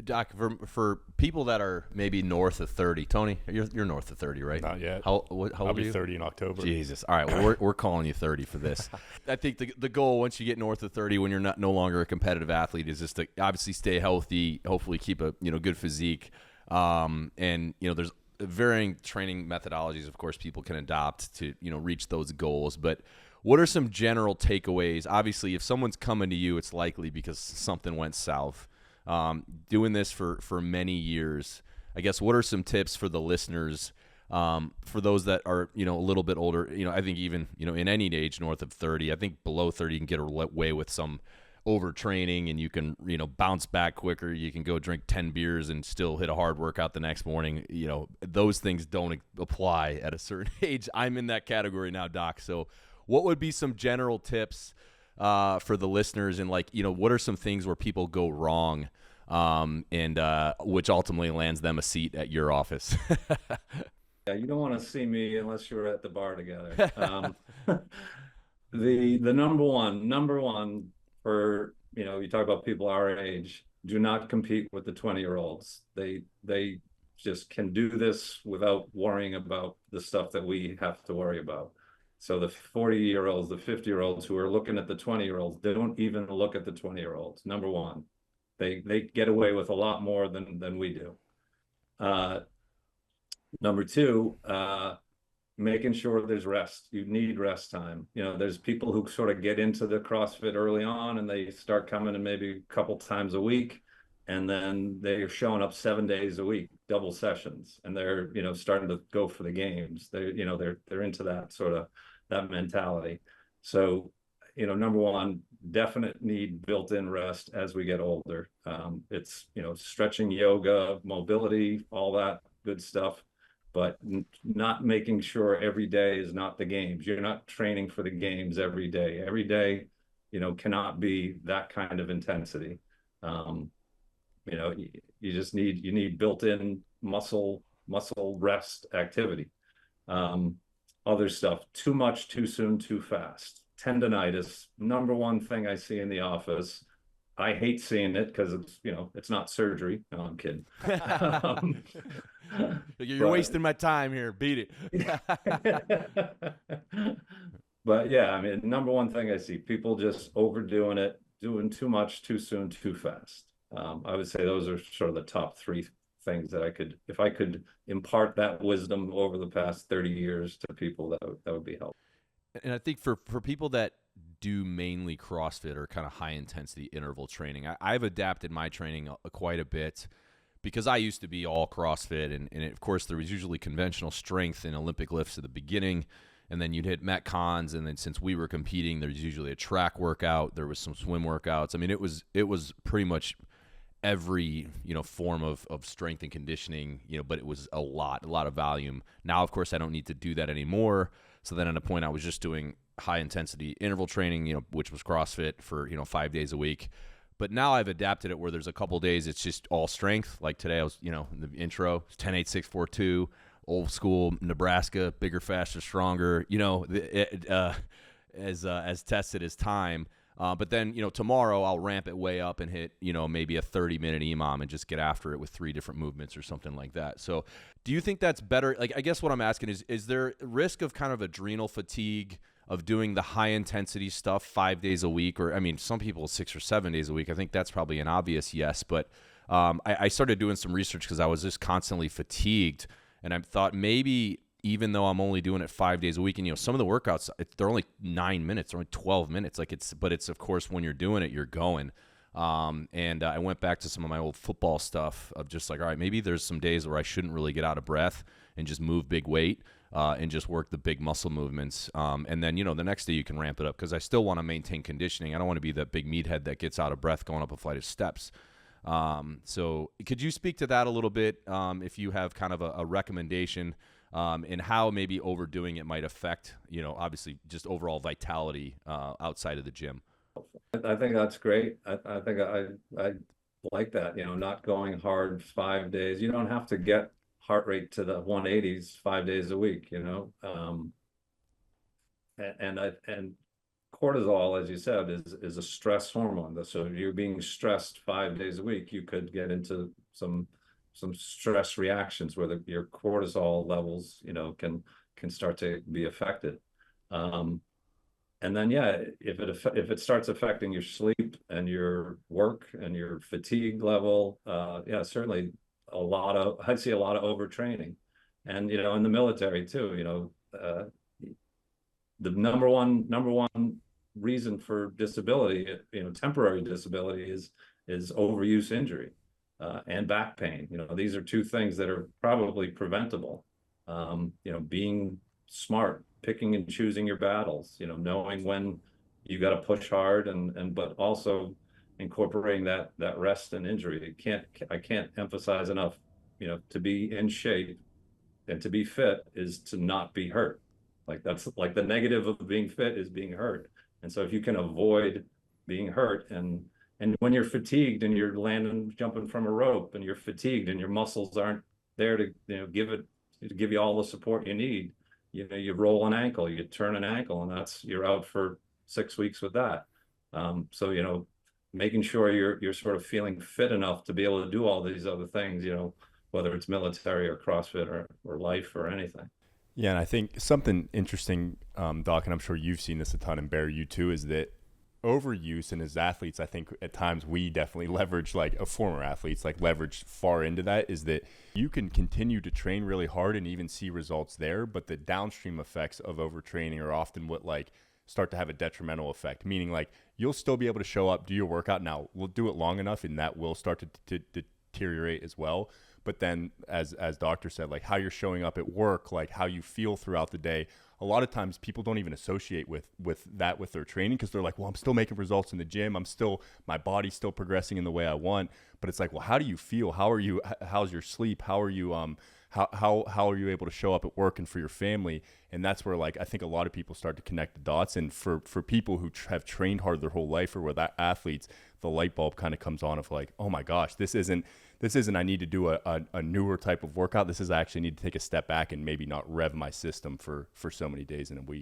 Doc, for people that are maybe north of 30, Tony, you're north of 30, right? Not yet. How I'll old are be you? 30 in October. Jesus. All right. Well, we're calling you 30 for this. I think the goal once you get north of 30, when you're no longer a competitive athlete, is just to obviously stay healthy, hopefully keep a good physique, and there's varying training methodologies, of course, people can adopt to reach those goals. But what are some general takeaways? Obviously, if someone's coming to you, it's likely because something went south. Doing this for many years, I guess, what are some tips for the listeners, for those that are, a little bit older? I think even, in any age north of 30, I think below 30, you can get away with some overtraining and you can, bounce back quicker. You can go drink 10 beers and still hit a hard workout the next morning. Those things don't apply at a certain age. I'm in that category now, Doc. So what would be some general tips for the listeners, and what are some things where people go wrong, and which ultimately lands them a seat at your office? Yeah, you don't want to see me unless you're at the bar together. The number one for, you talk about people our age, do not compete with the 20-year-olds. They just can do this without worrying about the stuff that we have to worry about. So the 40-year-olds, the 50-year-olds who are looking at the 20-year-olds, they don't even look at the 20-year-olds. Number one, they get away with a lot more than we do. Number two, making sure there's rest. You need rest time. There's people who sort of get into the CrossFit early on and they start coming in maybe a couple times a week, and then they're showing up 7 days a week, double sessions, and they're starting to go for the games. They're into that sort of that mentality. So number one, definite need built-in rest as we get older. It's stretching, yoga, mobility, all that good stuff, but not making sure every day is not the games. You're not training for the games every day. Every day, cannot be that kind of intensity. You just need built-in muscle rest activity. Other stuff, too much, too soon, too fast. Tendonitis, number one thing I see in the office. I hate seeing it because it's not surgery. No, I'm kidding. You're wasting my time here. Beat it. But yeah, number one thing I see, people just overdoing it, doing too much, too soon, too fast. I would say those are sort of the top three things that if I could impart that wisdom over the past 30 years to people, that would be helpful. And I think for people that do mainly CrossFit or kind of high intensity interval training, I've adapted my training quite a bit, because I used to be all CrossFit, and of course there was usually conventional strength and Olympic lifts at the beginning, and then you'd hit Metcons, and then since we were competing, there's usually a track workout, there was some swim workouts. It was pretty much every form of strength and conditioning, but it was a lot of volume. Now, of course, I don't need to do that anymore. So then at a point I was just doing high intensity interval training, which was CrossFit for 5 days a week. But now I've adapted it where there's a couple days it's just all strength. Like today I was, in the intro, 10, 8, 6, 4, 2, old school Nebraska, bigger, faster, stronger, as tested as time. But then, tomorrow I'll ramp it way up and hit, maybe a 30-minute EMOM and just get after it with 3 different movements or something like that. So do you think that's better? Like, I guess what I'm asking is there risk of kind of adrenal fatigue of doing the high intensity stuff 5 days a week? Or, some people 6 or 7 days a week. I think that's probably an obvious yes. But I started doing some research because I was just constantly fatigued. And I thought maybe even though I'm only doing it 5 days a week, and some of the workouts, they're only 9 minutes, they're only 12 minutes. But it's of course when you're doing it, you're going. And I went back to some of my old football stuff of just like, all right, maybe there's some days where I shouldn't really get out of breath and just move big weight and just work the big muscle movements. And then, the next day you can ramp it up, because I still want to maintain conditioning. I don't want to be that big meathead that gets out of breath going up a flight of steps. So could you speak to that a little bit, if you have kind of a recommendation, and how maybe overdoing it might affect, obviously just overall vitality outside of the gym? I think that's great. I think I like that, not going hard 5 days. You don't have to get heart rate to the 180s 5 days a week, and cortisol, as you said, is a stress hormone. So if you're being stressed 5 days a week, you could get into some stress reactions where your cortisol levels, can start to be affected. And then, yeah, if it starts affecting your sleep and your work and your fatigue level, yeah, certainly I'd see a lot of overtraining. And, in the military too, the number one reason for disability, temporary disability is overuse injury, and back pain. These are two things that are probably preventable. Being smart, picking and choosing your battles, knowing when you got to push hard but also incorporating that rest and injury. I can't emphasize enough, to be in shape and to be fit is to not be hurt. Like that's like the negative of being fit is being hurt. And so if you can avoid being hurt and when you're fatigued and you're jumping from a rope and you're fatigued and your muscles aren't there to, give you all the support you need, you roll an ankle, you turn an ankle, and you're out for 6 weeks with that. So, making sure you're sort of feeling fit enough to be able to do all these other things, whether it's military or CrossFit or life or anything. Yeah, and I think something interesting, Doc, and I'm sure you've seen this a ton, and Bear, you too, is that overuse, and as athletes, I think at times we definitely leverage, like former athletes, like leverage far into that, is that you can continue to train really hard and even see results there, but the downstream effects of overtraining are often what start to have a detrimental effect, meaning you'll still be able to show up, do your workout. Now, we'll do it long enough and that will start to deteriorate as well. But then as Doctor said, how you're showing up at work, how you feel throughout the day, a lot of times people don't even associate with their training because they're like, well, I'm still making results in the gym. My body's still progressing in the way I want. But it's well, how do you feel? How's your sleep? How are you, how are you able to show up at work and for your family? And that's where I think a lot of people start to connect the dots. And for people who have trained hard their whole life or with athletes, the light bulb kind of comes on of oh my gosh, this isn't I need to do a newer type of workout. This is I actually need to take a step back and maybe not rev my system for so many days in a week.